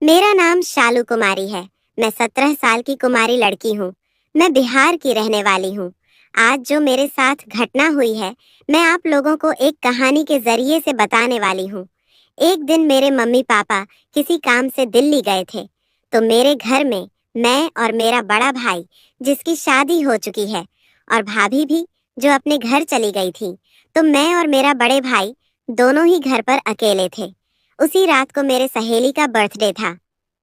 मेरा नाम शालू कुमारी है। मैं 17 साल की कुमारी लड़की हूँ। मैं बिहार की रहने वाली हूँ। आज जो मेरे साथ घटना हुई है, मैं आप लोगों को एक कहानी के जरिए से बताने वाली हूँ। एक दिन मेरे मम्मी पापा किसी काम से दिल्ली गए थे, तो मेरे घर में मैं और मेरा बड़ा भाई, जिसकी शादी हो चुकी है, और भाभी भी जो अपने घर चली गई थी, तो मैं और मेरा बड़े भाई दोनों ही घर पर अकेले थे। उसी रात को मेरे सहेली का बर्थडे था,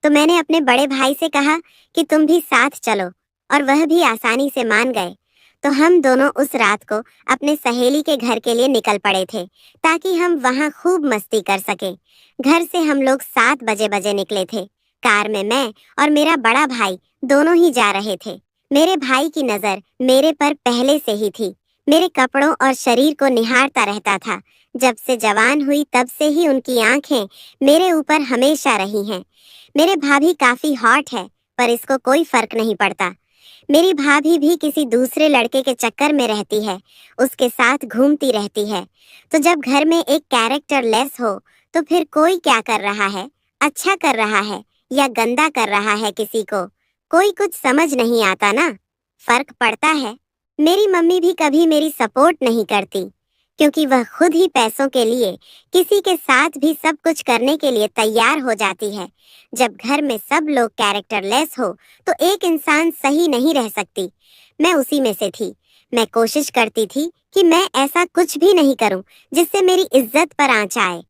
तो मैंने अपने बड़े भाई से कहा कि तुम भी साथ चलो, और वह भी आसानी से मान गए। तो हम दोनों उस रात को अपने सहेली के घर के लिए निकल पड़े थे, ताकि हम वहां खूब मस्ती कर सके। घर से हम लोग 7 बजे बजे निकले थे। कार में मैं और मेरा बड़ा भाई दोनों ही जा रहे थे। मेरे भाई की नजर मेरे पर पहले से ही थी। मेरे कपड़ों और शरीर को निहारता रहता था। जब से जवान हुई तब से ही उनकी आंखें मेरे ऊपर हमेशा रही हैं। मेरे भाभी काफी हॉट है, पर इसको कोई फर्क नहीं पड़ता। मेरी भाभी भी किसी दूसरे लड़के के चक्कर में रहती है, उसके साथ घूमती रहती है। तो जब घर में एक कैरेक्टर लेस हो, तो फिर कोई क्या कर रहा है, अच्छा कर रहा है या गंदा कर रहा है, किसी को कोई कुछ समझ नहीं आता ना। फर्क पड़ता है। मेरी मम्मी भी कभी मेरी सपोर्ट नहीं करती, क्योंकि वह खुद ही पैसों के लिए किसी के साथ भी सब कुछ करने के लिए तैयार हो जाती है। जब घर में सब लोग कैरेक्टरलेस हो, तो एक इंसान सही नहीं रह सकती। मैं उसी में से थी। मैं कोशिश करती थी कि मैं ऐसा कुछ भी नहीं करूं जिससे मेरी इज्जत पर आंच आए।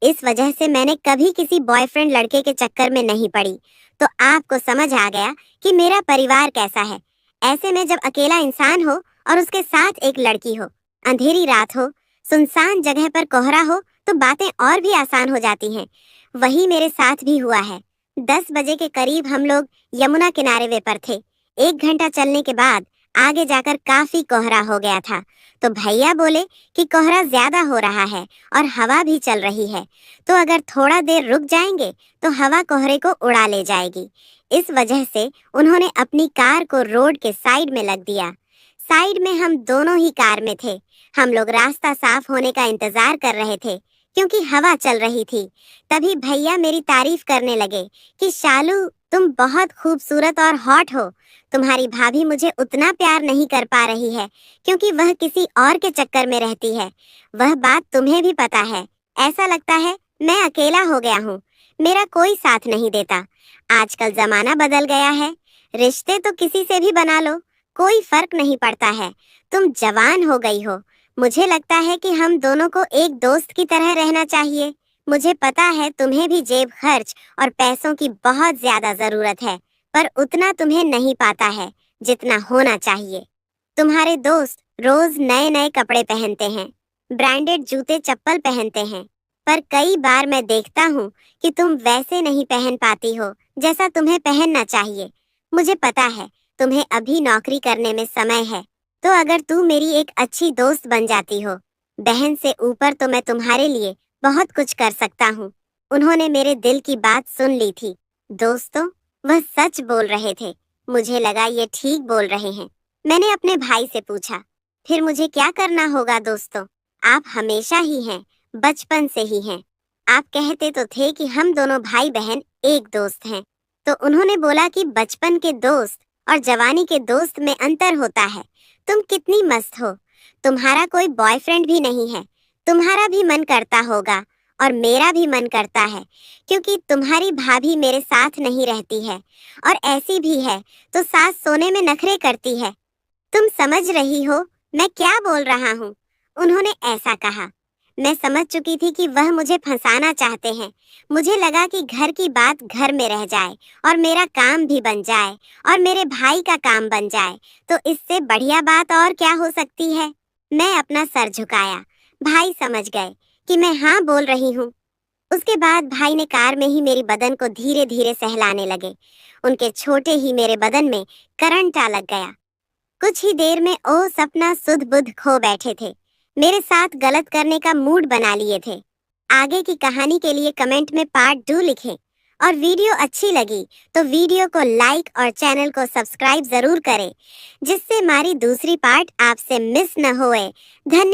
इस वजह से मैंने कभी किसी बॉयफ्रेंड लड़के के चक्कर में नहीं पड़ी। तो आपको समझ आ गया कि मेरा परिवार कैसा है। ऐसे में जब अकेला इंसान हो और उसके साथ एक लड़की हो, अंधेरी रात हो, सुनसान जगह पर कोहरा हो, तो बातें और भी आसान हो जाती हैं। वही मेरे साथ भी हुआ है। 10 बजे के करीब हम लोग यमुना किनारे वे पर थे। 1 घंटा चलने के बाद आगे जाकर काफी कोहरा हो गया था। तो भैया बोले कि कोहरा ज्यादा हो रहा है और हवा भी चल रही है, तो अगर थोड़ा देर रुक जाएंगे तो हवा कोहरे को उड़ा ले जाएगी। इस वजह से उन्होंने अपनी कार को रोड के साइड में लग दिया। साइड में हम दोनों ही कार में थे। हम लोग रास्ता साफ होने का इंतजार कर रहे थे, क्योंकि हवा चल रही थी। तभी भैया मेरी तारीफ करने लगे कि शालू, तुम बहुत खूबसूरत और हॉट हो। तुम्हारी भाभी मुझे उतना प्यार नहीं कर पा रही है, क्योंकि वह किसी और के चक्कर में रहती है। वह बात तुम्हें भी पता है। ऐसा लगता है मैं अकेला हो गया हूँ। मेरा कोई साथ नहीं देता। आजकल जमाना बदल गया है। रिश्ते तो किसी से भी बना लो, कोई फर्क नहीं पड़ता है। तुम जवान हो गई हो। मुझे लगता है कि हम दोनों को एक दोस्त की तरह रहना चाहिए। मुझे पता है तुम्हें भी जेब खर्च और पैसों की बहुत ज्यादा जरूरत है, पर उतना तुम्हें नहीं पाता है जितना होना चाहिए। तुम्हारे दोस्त रोज नए नए कपड़े पहनते हैं, ब्रांडेड जूते चप्पल पहनते हैं, पर कई बार मैं देखता हूँ कि तुम वैसे नहीं पहन पाती हो जैसा तुम्हें पहनना चाहिए। मुझे पता है तुम्हें अभी नौकरी करने में समय है, तो अगर तू मेरी एक अच्छी दोस्त बन जाती हो, बहन से ऊपर, तो मैं तुम्हारे लिए बहुत कुछ कर सकता हूँ। उन्होंने मेरे दिल की बात सुन ली थी। दोस्तों, वह सच बोल रहे थे। मुझे लगा ये ठीक बोल रहे हैं। मैंने अपने भाई से पूछा, फिर मुझे क्या करना होगा दोस्तों? आप हमेशा ही हैं, बचपन से ही हैं। आप कहते तो थे कि हम दोनों भाई बहन एक दोस्त हैं। तो उन्होंने बोला कि बचपन के दोस्त और जवानी के दोस्त में अंतर होता है। तुम कितनी मस्त हो। तुम्हारा कोई बॉयफ्रेंड भी नहीं है। तुम्हारा भी मन करता होगा, और मेरा भी मन करता है, क्योंकि तुम्हारी भाभी मेरे साथ नहीं रहती है, और ऐसी भी है तो सास सोने में नखरे करती है। तुम समझ रही हो मैं क्या बोल रहा हूँ? उन्होंने ऐसा कहा। मैं समझ चुकी थी कि वह मुझे फंसाना चाहते हैं। मुझे लगा कि घर की बात घर में रह जाए, और मेरा काम भी बन जाए, और मेरे भाई का काम बन जाए, तो इससे बढ़िया बात और क्या हो सकती है। मैं अपना सर झुकाया। भाई समझ गए कि मैं हाँ बोल रही हूँ। उसके बाद भाई ने कार में ही मेरी बदन को धीरे धीरे सहलाने लगे। उनके छोटे ही मेरे बदन में करंट आ लग गया। कुछ ही देर में ओ सपना सुध बुध खो बैठे थे। मेरे साथ गलत करने का मूड बना लिए थे। आगे की कहानी के लिए कमेंट में पार्ट 2 लिखें, और वीडियो अच्छी लगी तो वीडियो को लाइक और चैनल को सब्सक्राइब जरूर करें, जिससे हमारी दूसरी पार्ट आपसे मिस न होए। धन्यवाद।